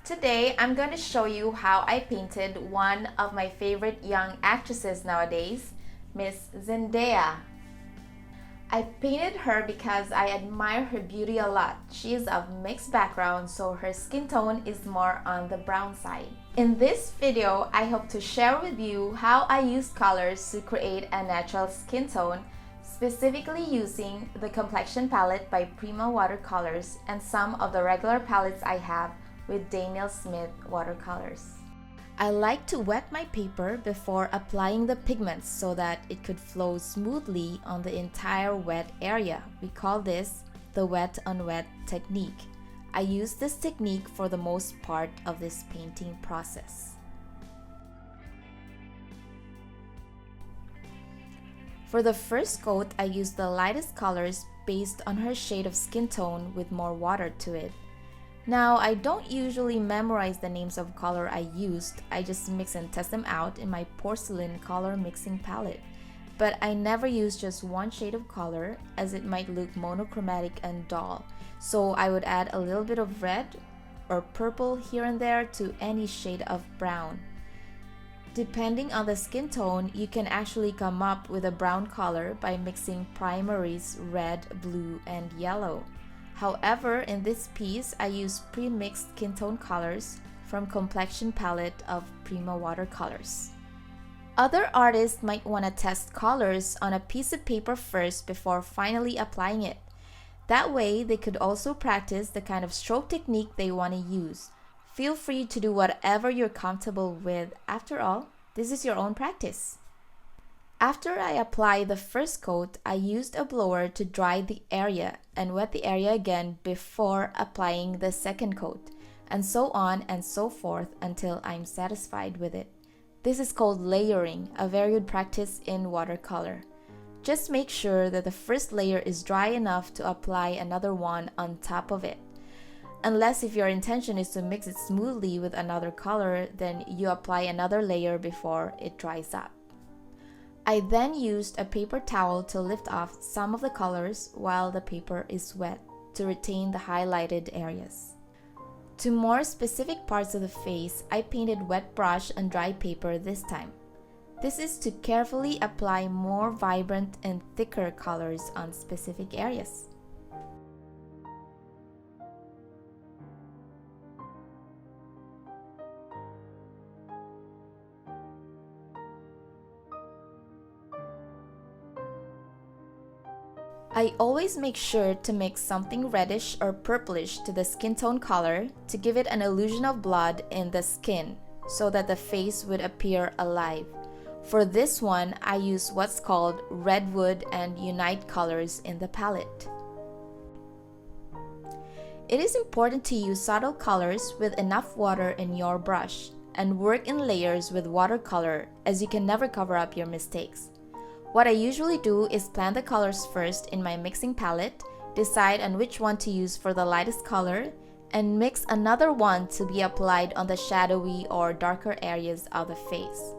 Today, I'm going to show you how I painted one of my favorite young actresses nowadays, Miss Zendaya. I painted her because I admire her beauty a lot. She is of mixed background, so her skin tone is more on the brown side. In this video, I hope to share with you how I used colors to create a natural skin tone, specifically using the Complexion palette by Prima Watercolors and some of the regular palettes I have with Daniel Smith watercolors. I like to wet my paper before applying the pigments so that it could flow smoothly on the entire wet area. We call this the wet on wet technique. I use this technique for the most part of this painting process. For the first coat, I used the lightest colors based on her shade of skin tone with more water to it. Now, I don't usually memorize the names of color I used, I just mix and test them out in my porcelain color mixing palette. But I never use just one shade of color as it might look monochromatic and dull, so I would add a little bit of red or purple here and there to any shade of brown. Depending on the skin tone, you can actually come up with a brown color by mixing primaries red, blue, and yellow. However, in this piece, I use pre-mixed skin tone colors from Complexion palette of Prima Watercolors. Other artists might want to test colors on a piece of paper first before finally applying it. That way, they could also practice the kind of stroke technique they want to use. Feel free to do whatever you're comfortable with. After all, this is your own practice. After I apply the first coat, I used a blower to dry the area and wet the area again before applying the second coat, and so on and so forth until I'm satisfied with it. This is called layering, a very good practice in watercolor. Just make sure that the first layer is dry enough to apply another one on top of it. Unless if your intention is to mix it smoothly with another color, then you apply another layer before it dries up. I then used a paper towel to lift off some of the colors while the paper is wet to retain the highlighted areas. To more specific parts of the face, I painted wet brush and dry paper this time. This is to carefully apply more vibrant and thicker colors on specific areas. I always make sure to mix something reddish or purplish to the skin tone color to give it an illusion of blood in the skin so that the face would appear alive. For this one, I use what's called Redwood and Unite colors in the palette. It is important to use subtle colors with enough water in your brush and work in layers with watercolor as you can never cover up your mistakes. What I usually do is blend the colors first in my mixing palette, decide on which one to use for the lightest color, and mix another one to be applied on the shadowy or darker areas of the face.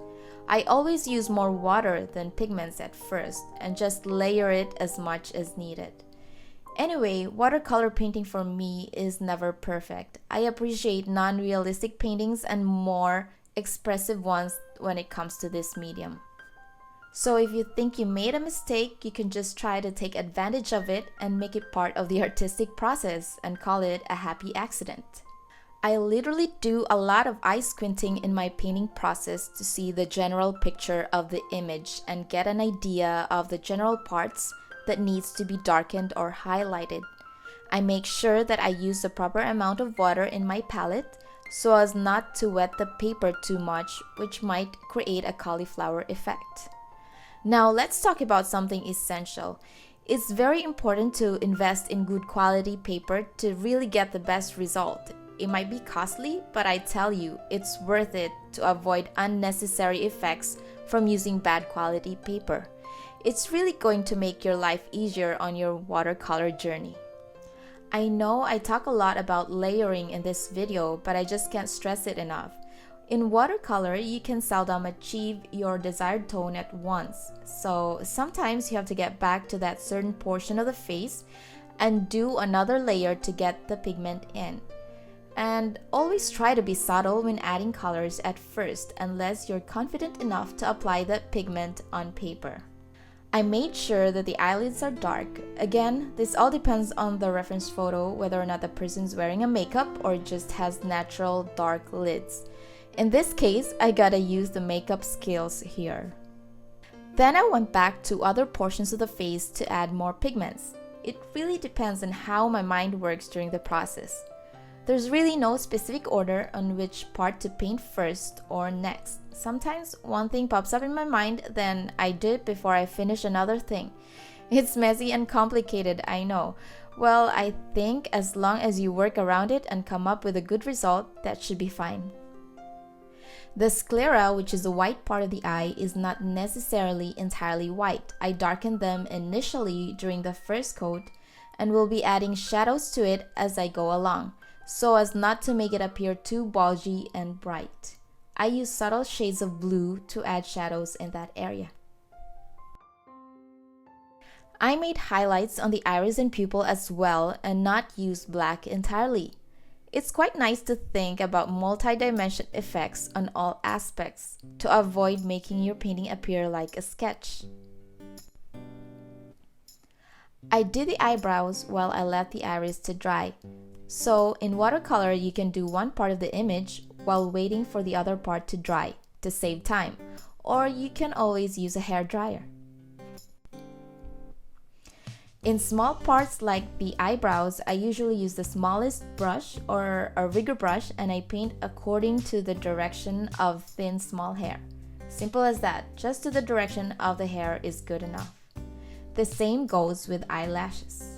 I always use more water than pigments at first and just layer it as much as needed. Anyway, watercolor painting for me is never perfect. I appreciate non-realistic paintings and more expressive ones when it comes to this medium. So if you think you made a mistake, you can just try to take advantage of it and make it part of the artistic process and call it a happy accident. I literally do a lot of eye squinting in my painting process to see the general picture of the image and get an idea of the general parts that needs to be darkened or highlighted. I make sure that I use the proper amount of water in my palette so as not to wet the paper too much, which might create a cauliflower effect. Now let's talk about something essential. It's very important to invest in good quality paper to really get the best result. It might be costly, but I tell you, it's worth it to avoid unnecessary effects from using bad quality paper. It's really going to make your life easier on your watercolor journey. I know I talk a lot about layering in this video, but I just can't stress it enough. In watercolor, you can seldom achieve your desired tone at once, so sometimes you have to get back to that certain portion of the face and do another layer to get the pigment in. And always try to be subtle when adding colors at first unless you're confident enough to apply the pigment on paper. I made sure that the eyelids are dark. Again, this all depends on the reference photo, whether or not the person's wearing a makeup or just has natural dark lids. In this case, I gotta use the makeup skills here. Then I went back to other portions of the face to add more pigments. It really depends on how my mind works during the process. There's really no specific order on which part to paint first or next. Sometimes one thing pops up in my mind, then I do it before I finish another thing. It's messy and complicated, I know. Well, I think as long as you work around it and come up with a good result, that should be fine. The sclera, which is the white part of the eye, is not necessarily entirely white. I darkened them initially during the first coat and will be adding shadows to it as I go along, so as not to make it appear too bulgy and bright. I use subtle shades of blue to add shadows in that area. I made highlights on the iris and pupil as well and not use black entirely. It's quite nice to think about multi-dimension effects on all aspects to avoid making your painting appear like a sketch. I did the eyebrows while I let the iris to dry. So in watercolor, you can do one part of the image while waiting for the other part to dry to save time, or you can always use a hair dryer. In small parts like the eyebrows, I usually use the smallest brush or a rigger brush, and I paint according to the direction of thin small hair. Simple as that, just to the direction of the hair is good enough. The same goes with eyelashes.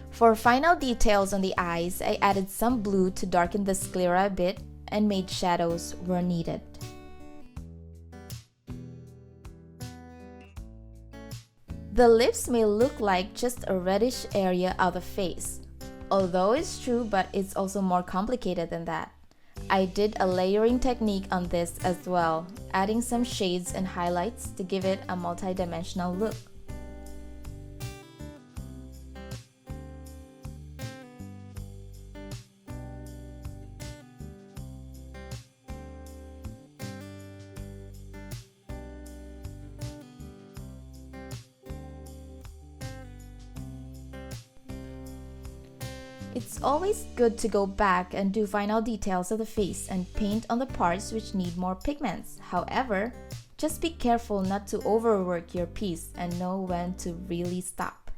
For final details on the eyes, I added some blue to darken the sclera a bit and made shadows where needed. The lips may look like just a reddish area of the face, although it's true, but it's also more complicated than that. I did a layering technique on this as well, adding some shades and highlights to give it a multi-dimensional look. It's always good to go back and do final details of the face and paint on the parts which need more pigments. However, just be careful not to overwork your piece and know when to really stop.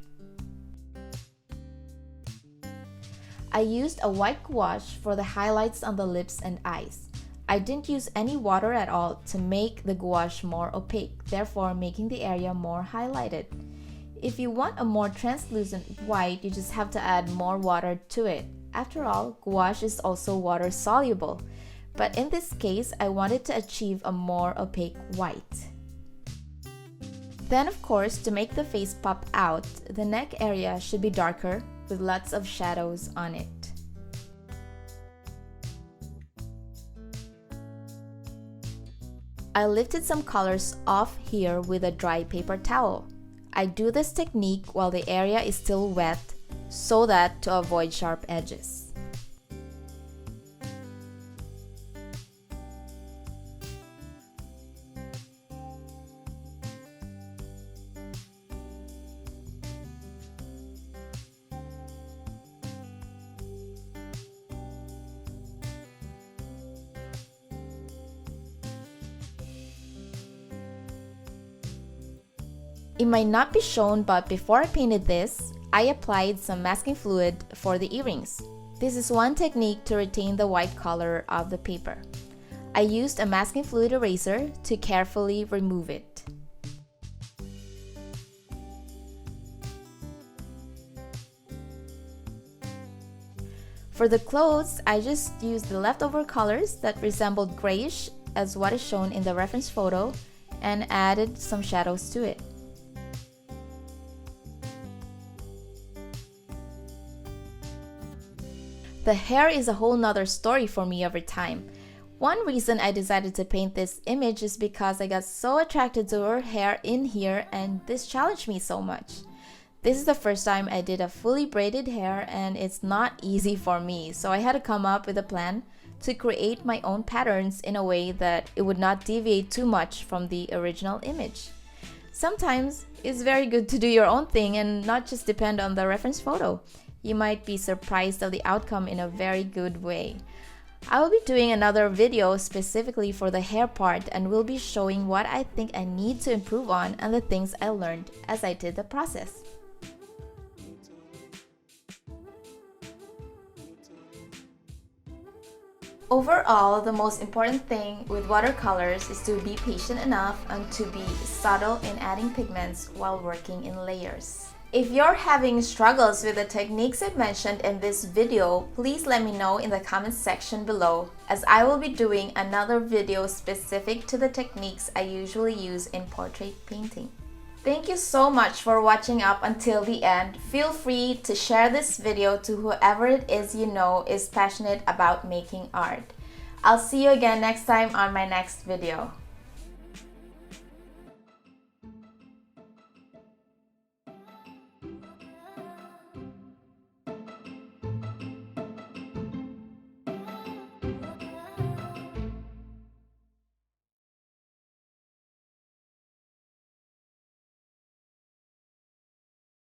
I used a white gouache for the highlights on the lips and eyes. I didn't use any water at all to make the gouache more opaque, therefore making the area more highlighted. If you want a more translucent white, you just have to add more water to it. After all, gouache is also water soluble, but in this case, I wanted to achieve a more opaque white. Then of course, to make the face pop out, the neck area should be darker with lots of shadows on it. I lifted some colors off here with a dry paper towel. I do this technique while the area is still wet so that to avoid sharp edges. It might not be shown, but before I painted this, I applied some masking fluid for the earrings. This is one technique to retain the white color of the paper. I used a masking fluid eraser to carefully remove it. For the clothes, I just used the leftover colors that resembled grayish as what is shown in the reference photo and added some shadows to it. The hair is a whole nother story for me over time. One reason I decided to paint this image is because I got so attracted to her hair in here and this challenged me so much. This is the first time I did a fully braided hair and it's not easy for me, so I had to come up with a plan to create my own patterns in a way that it would not deviate too much from the original image. Sometimes it's very good to do your own thing and not just depend on the reference photo. You might be surprised of the outcome in a very good way. I will be doing another video specifically for the hair part and will be showing what I think I need to improve on and the things I learned as I did the process. Overall, the most important thing with watercolors is to be patient enough and to be subtle in adding pigments while working in layers. If you're having struggles with the techniques I mentioned in this video, please let me know in the comments section below, as I will be doing another video specific to the techniques I usually use in portrait painting. Thank you so much for watching up until the end. Feel free to share this video to whoever it is you know is passionate about making art. I'll see you again next time on my next video.